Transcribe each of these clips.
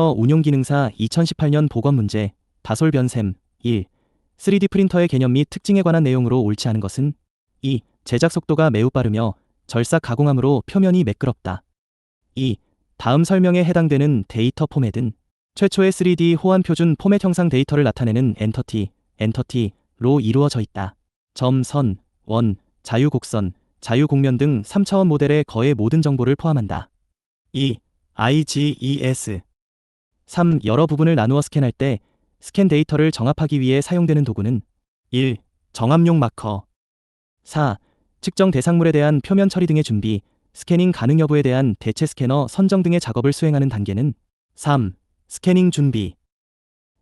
운용 기능사 2018년 보건 문제 다솔 변셈 1. 3D 프린터의 개념 및 특징에 관한 내용으로 옳지 않은 것은 2. 제작 속도가 매우 빠르며 절삭 가공함으로 표면이 매끄럽다. 2. 다음 설명에 해당되는 데이터 포맷은 최초의 3D 호환 표준 포맷 형상 데이터를 나타내는 엔터티로 이루어져 있다. 점, 선, 원, 자유곡선, 자유곡면 등 3차원 모델의 거의 모든 정보를 포함한다. 2. IGES 3. 여러 부분을 나누어 스캔할 때 스캔 데이터를 정합하기 위해 사용되는 도구는 1. 정합용 마커 4. 측정 대상물에 대한 표면 처리 등의 준비, 스캐닝 가능 여부에 대한 대체 스캐너 선정 등의 작업을 수행하는 단계는 3. 스캐닝 준비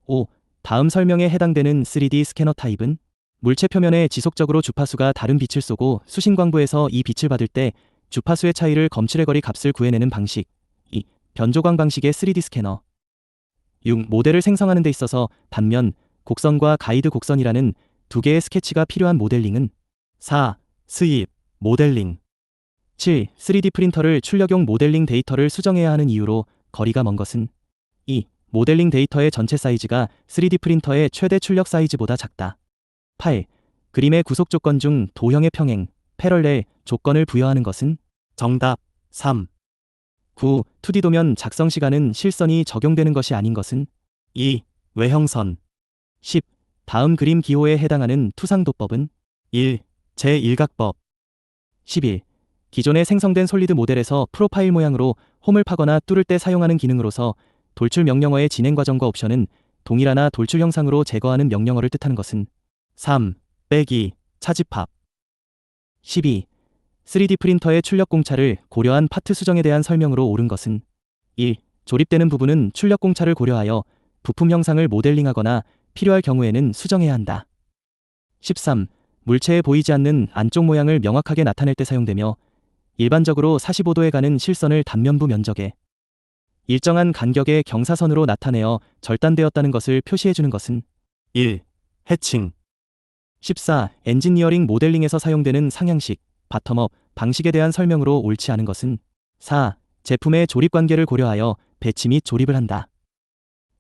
5. 다음 설명에 해당되는 3D 스캐너 타입은 물체 표면에 지속적으로 주파수가 다른 빛을 쏘고 수신광부에서 이 빛을 받을 때 주파수의 차이를 검출의 거리 값을 구해내는 방식 2. 변조광 방식의 3D 스캐너 6. 모델을 생성하는 데 있어서 단면, 곡선과 가이드 곡선이라는 두 개의 스케치가 필요한 모델링은 4. 스윕, 모델링 7. 3D 프린터를 출력용 모델링 데이터를 수정해야 하는 이유로 거리가 먼 것은 2. 모델링 데이터의 전체 사이즈가 3D 프린터의 최대 출력 사이즈보다 작다. 8. 그림의 구속 조건 중 도형의 평행, 패럴렐 조건을 부여하는 것은 정답 3. 9. 2D 도면 작성 시간은 실선이 적용되는 것이 아닌 것은 2. 외형선 10. 다음 그림 기호에 해당하는 투상도법은 1. 제1각법 11. 기존에 생성된 솔리드 모델에서 프로파일 모양으로 홈을 파거나 뚫을 때 사용하는 기능으로서 돌출 명령어의 진행 과정과 옵션은 동일하나 돌출 형상으로 제거하는 명령어를 뜻하는 것은 3. 빼기, 차집합 12. 3D 프린터의 출력 공차를 고려한 파트 수정에 대한 설명으로 옳은 것은 1. 조립되는 부분은 출력 공차를 고려하여 부품 형상을 모델링하거나 필요할 경우에는 수정해야 한다. 13. 물체에 보이지 않는 안쪽 모양을 명확하게 나타낼 때 사용되며 일반적으로 45도에 가는 실선을 단면부 면적에 일정한 간격의 경사선으로 나타내어 절단되었다는 것을 표시해주는 것은 1. 해칭 14. 엔지니어링 모델링에서 사용되는 상향식, 바텀업 방식에 대한 설명으로 옳지 않은 것은 4. 제품의 조립 관계를 고려하여 배치 및 조립을 한다.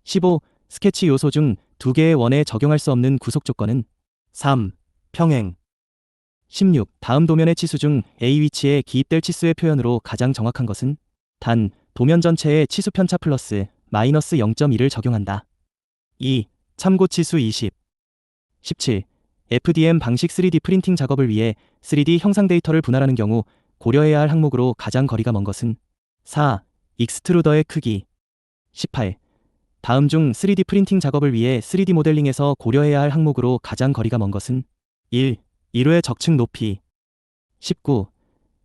15. 스케치 요소 중 두 개의 원에 적용할 수 없는 구속 조건은 3. 평행 16. 다음 도면의 치수 중 A 위치에 기입될 치수의 표현으로 가장 정확한 것은 단, 도면 전체에 치수 편차 플러스 마이너스 0.1을 적용한다. 2. 참고 치수 20. 17. FDM 방식 3D 프린팅 작업을 위해 3D 형상 데이터를 분할하는 경우 고려해야 할 항목으로 가장 거리가 먼 것은 4. 익스트루더의 크기 18. 다음 중 3D 프린팅 작업을 위해 3D 모델링에서 고려해야 할 항목으로 가장 거리가 먼 것은 1. 이루의 적층 높이 19.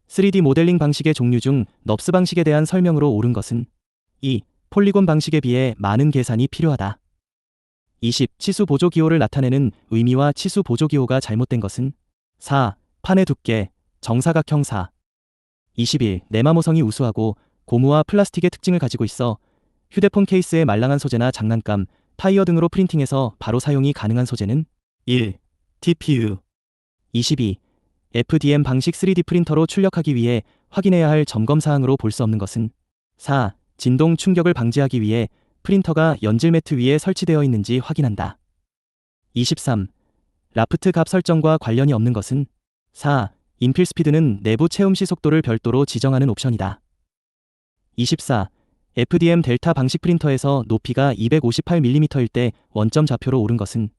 3D 모델링 방식의 종류 중 넙스 방식에 대한 설명으로 옳은 것은 2. 폴리곤 방식에 비해 많은 계산이 필요하다. 20. 치수 보조 기호를 나타내는 의미와 치수 보조 기호가 잘못된 것은 4. 판의 두께, 정사각형사 21. 내마모성이 우수하고 고무와 플라스틱의 특징을 가지고 있어 휴대폰 케이스의 말랑한 소재나 장난감, 타이어 등으로 프린팅해서 바로 사용이 가능한 소재는 1. TPU 22. FDM 방식 3D 프린터로 출력하기 위해 확인해야 할 점검사항으로 볼 수 없는 것은 4. 진동 충격을 방지하기 위해 프린터가 연질 매트 위에 설치되어 있는지 확인한다. 23. 라프트 값 설정과 관련이 없는 것은 4. 인필 스피드는 내부 체움 시 속도를 별도로 지정하는 옵션이다. 24. FDM 델타 방식 프린터에서 높이가 258mm일 때 원점 좌표로 옳은 것은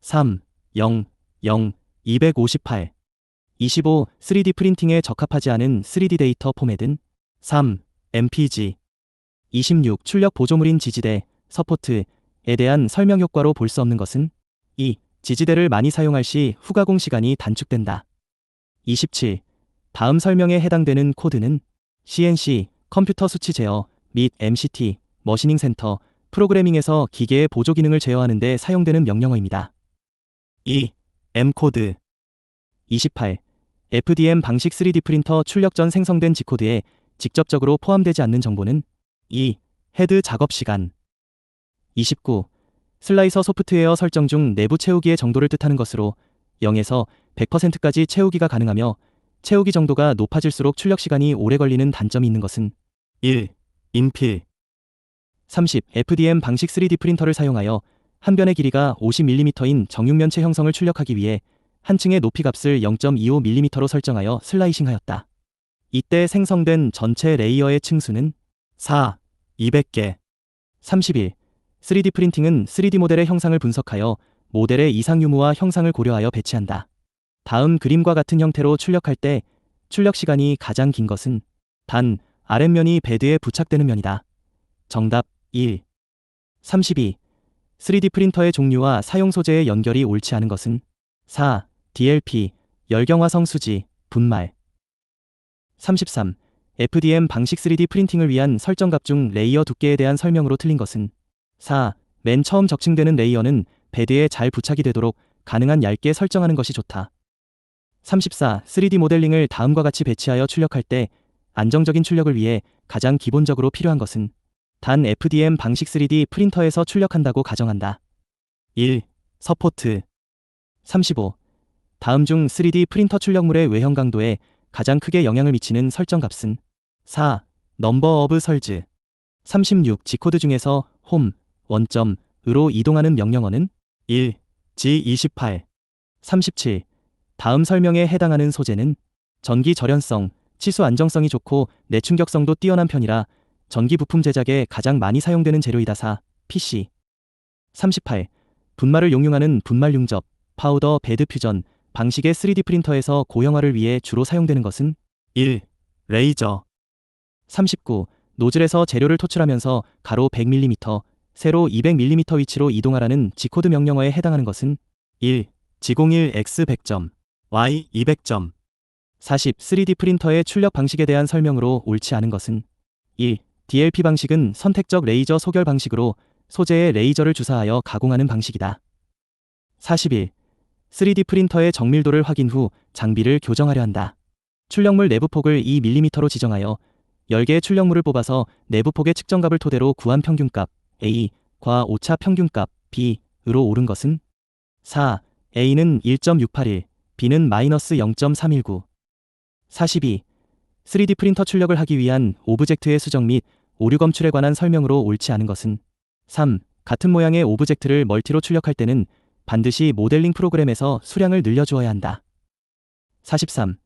3. 0. 0. 258. 25. 3D 프린팅에 적합하지 않은 3D 데이터 포맷은 3. MPG 26. 출력 보조물인 지지대, 서포트에 대한 설명 효과로 볼 수 없는 것은 2. 지지대를 많이 사용할 시 후가공 시간이 단축된다. 27. 다음 설명에 해당되는 코드는 CNC, 컴퓨터 수치 제어 및 MCT, 머시닝 센터, 프로그래밍에서 기계의 보조 기능을 제어하는 데 사용되는 명령어입니다. 2. M코드 28. FDM 방식 3D 프린터 출력 전 생성된 G코드에 직접적으로 포함되지 않는 정보는 2. 헤드 작업 시간 29. 슬라이서 소프트웨어 설정 중 내부 채우기의 정도를 뜻하는 것으로 0에서 100%까지 채우기가 가능하며 채우기 정도가 높아질수록 출력 시간이 오래 걸리는 단점이 있는 것은 1. 인필 30. FDM 방식 3D 프린터를 사용하여 한 변의 길이가 50mm인 정육면체 형성을 출력하기 위해 한 층의 높이 값을 0.25mm로 설정하여 슬라이싱하였다. 이때 생성된 전체 레이어의 층수는 4. 200개. 31. 3D 프린팅은 3D 모델의 형상을 분석하여 모델의 이상 유무와 형상을 고려하여 배치한다. 다음 그림과 같은 형태로 출력할 때 출력 시간이 가장 긴 것은 단 아랫면이 베드에 부착되는 면이다. 정답 1. 32. 3D 프린터의 종류와 사용 소재의 연결이 옳지 않은 것은 4. DLP, 열경화성 수지, 분말. 33. FDM 방식 3D 프린팅을 위한 설정값 중 레이어 두께에 대한 설명으로 틀린 것은 4. 맨 처음 적층되는 레이어는 베드에 잘 부착이 되도록 가능한 얇게 설정하는 것이 좋다. 34. 3D 모델링을 다음과 같이 배치하여 출력할 때 안정적인 출력을 위해 가장 기본적으로 필요한 것은 단 FDM 방식 3D 프린터에서 출력한다고 가정한다. 1. 서포트. 35. 다음 중 3D 프린터 출력물의 외형 강도에 가장 크게 영향을 미치는 설정값은 4. 넘버 오브 설즈. 36. G코드 중에서 홈, 원점, 으로 이동하는 명령어는 1. G28. 37. 다음 설명에 해당하는 소재는 전기 절연성, 치수 안정성이 좋고 내충격성도 뛰어난 편이라 전기 부품 제작에 가장 많이 사용되는 재료이다. 4. PC. 38. 분말을 용융하는 분말 융접, 파우더 베드 퓨전 방식의 3D 프린터에서 고형화를 위해 주로 사용되는 것은 1. 레이저. 39. 노즐에서 재료를 토출하면서 가로 100mm, 세로 200mm 위치로 이동하라는 G코드 명령어에 해당하는 것은 1. G01 X 100점, Y 200점. 40. 3D 프린터의 출력 방식에 대한 설명으로 옳지 않은 것은 1. DLP 방식은 선택적 레이저 소결 방식으로 소재에 레이저를 주사하여 가공하는 방식이다. 41. 3D 프린터의 정밀도를 확인 후 장비를 교정하려 한다. 출력물 내부폭을 2mm로 지정하여 10개의 출력물을 뽑아서 내부폭의 측정값을 토대로 구한 평균값 A과 오차 평균값 B으로 옳은 것은 4. A는 1.681, B는 -0.319. 42. 3D 프린터 출력을 하기 위한 오브젝트의 수정 및 오류 검출에 관한 설명으로 옳지 않은 것은 3. 같은 모양의 오브젝트를 멀티로 출력할 때는 반드시 모델링 프로그램에서 수량을 늘려주어야 한다. 43.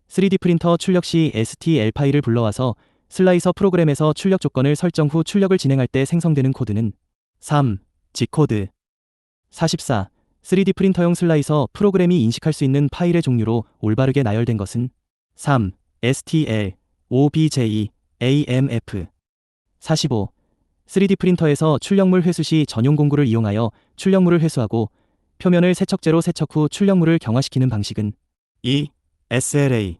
3D 프린터 출력 시 STL 파일을 불러와서 슬라이서 프로그램에서 출력 조건을 설정 후 출력을 진행할 때 생성되는 코드는 3. G코드. 44. 3D 프린터용 슬라이서 프로그램이 인식할 수 있는 파일의 종류로 올바르게 나열된 것은 3. STL, OBJ, AMF. 45. 3D 프린터에서 출력물 회수 시 전용 공구를 이용하여 출력물을 회수하고 표면을 세척제로 세척 후 출력물을 경화시키는 방식은 2. SLA.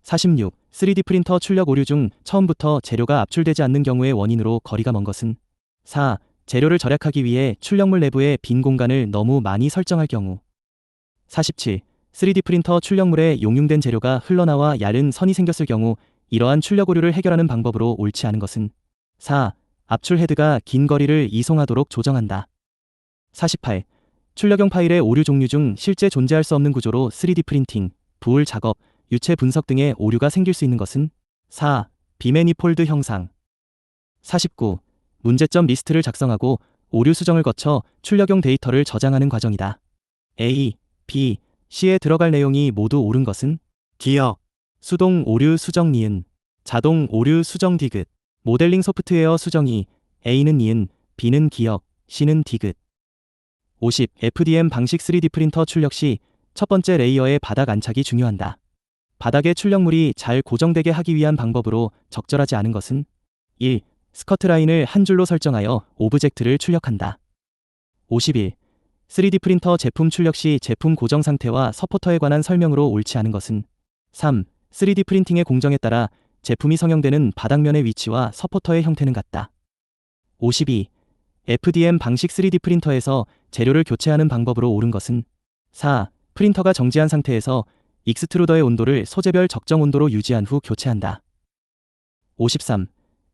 46. 3D 프린터 출력 오류 중 처음부터 재료가 압출되지 않는 경우의 원인으로 거리가 먼 것은 4. 재료를 절약하기 위해 출력물 내부에 빈 공간을 너무 많이 설정할 경우. 47. 3D 프린터 출력물에 용융된 재료가 흘러나와 얇은 선이 생겼을 경우 이러한 출력 오류를 해결하는 방법으로 옳지 않은 것은 4. 압출 헤드가 긴 거리를 이송하도록 조정한다. 48. 출력용 파일의 오류 종류 중 실제 존재할 수 없는 구조로 3D 프린팅, 부울 작업, 유체 분석 등의 오류가 생길 수 있는 것은 4. 비매니폴드 형상. 49. 문제점 리스트를 작성하고 오류 수정을 거쳐 출력용 데이터를 저장하는 과정이다. A, B, C에 들어갈 내용이 모두 옳은 것은 기억, 수동 오류 수정 니은, 자동 오류 수정 디귿, 모델링 소프트웨어 수정이 A는 니은, B는 기억, C는 디귿. 50. FDM 방식 3D 프린터 출력 시 첫 번째 레이어의 바닥 안착이 중요한다. 바닥에 출력물이 잘 고정되게 하기 위한 방법으로 적절하지 않은 것은 1. 스커트 라인을 한 줄로 설정하여 오브젝트를 출력한다. 51. 3D 프린터 제품 출력 시 제품 고정 상태와 서포터에 관한 설명으로 옳지 않은 것은 3. 3D 프린팅의 공정에 따라 제품이 성형되는 바닥면의 위치와 서포터의 형태는 같다. 52. FDM 방식 3D 프린터에서 재료를 교체하는 방법으로 옳은 것은 4. 프린터가 정지한 상태에서 익스트루더의 온도를 소재별 적정 온도로 유지한 후 교체한다. 53.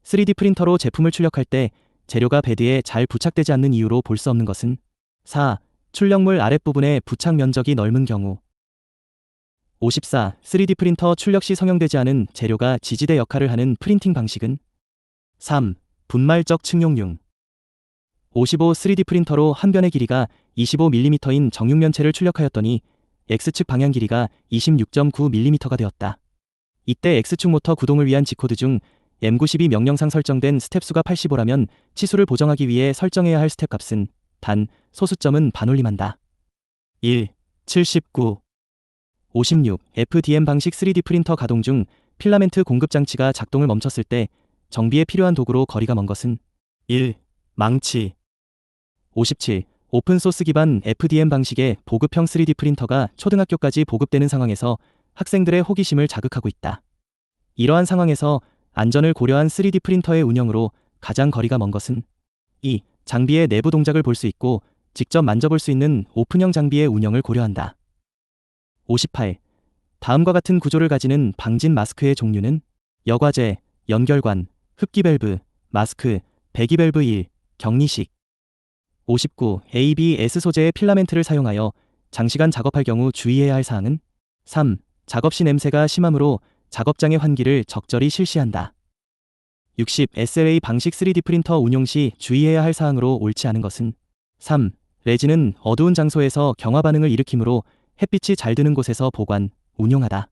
3D 프린터로 제품을 출력할 때 재료가 베드에 잘 부착되지 않는 이유로 볼 수 없는 것은 4. 출력물 아랫부분의 부착 면적이 넓은 경우. 54. 3D 프린터 출력 시 성형되지 않은 재료가 지지대 역할을 하는 프린팅 방식은 3. 분말적 측용융. 55 3D 프린터로 한 변의 길이가 25mm인 정육면체를 출력하였더니 X축 방향 길이가 26.9mm가 되었다. 이때 X축 모터 구동을 위한 G코드 중 M92 명령상 설정된 스텝 수가 85라면 치수를 보정하기 위해 설정해야 할 스텝 값은 단, 소수점은 반올림한다. 1. 79. 56. FDM 방식 3D 프린터 가동 중 필라멘트 공급 장치가 작동을 멈췄을 때 정비에 필요한 도구로 거리가 먼 것은 1. 망치. 57. 오픈소스 기반 FDM 방식의 보급형 3D 프린터가 초등학교까지 보급되는 상황에서 학생들의 호기심을 자극하고 있다. 이러한 상황에서 안전을 고려한 3D 프린터의 운영으로 가장 거리가 먼 것은 2. 장비의 내부 동작을 볼 수 있고 직접 만져볼 수 있는 오픈형 장비의 운영을 고려한다. 58. 다음과 같은 구조를 가지는 방진 마스크의 종류는 여과제, 연결관, 흡기 밸브, 마스크, 배기 밸브 1, 격리식. 59. ABS 소재의 필라멘트를 사용하여 장시간 작업할 경우 주의해야 할 사항은 3. 작업 시 냄새가 심하므로 작업장의 환기를 적절히 실시한다. 60. SLA 방식 3D 프린터 운용 시 주의해야 할 사항으로 옳지 않은 것은 3. 레진은 어두운 장소에서 경화 반응을 일으키므로 햇빛이 잘 드는 곳에서 보관, 운용하다.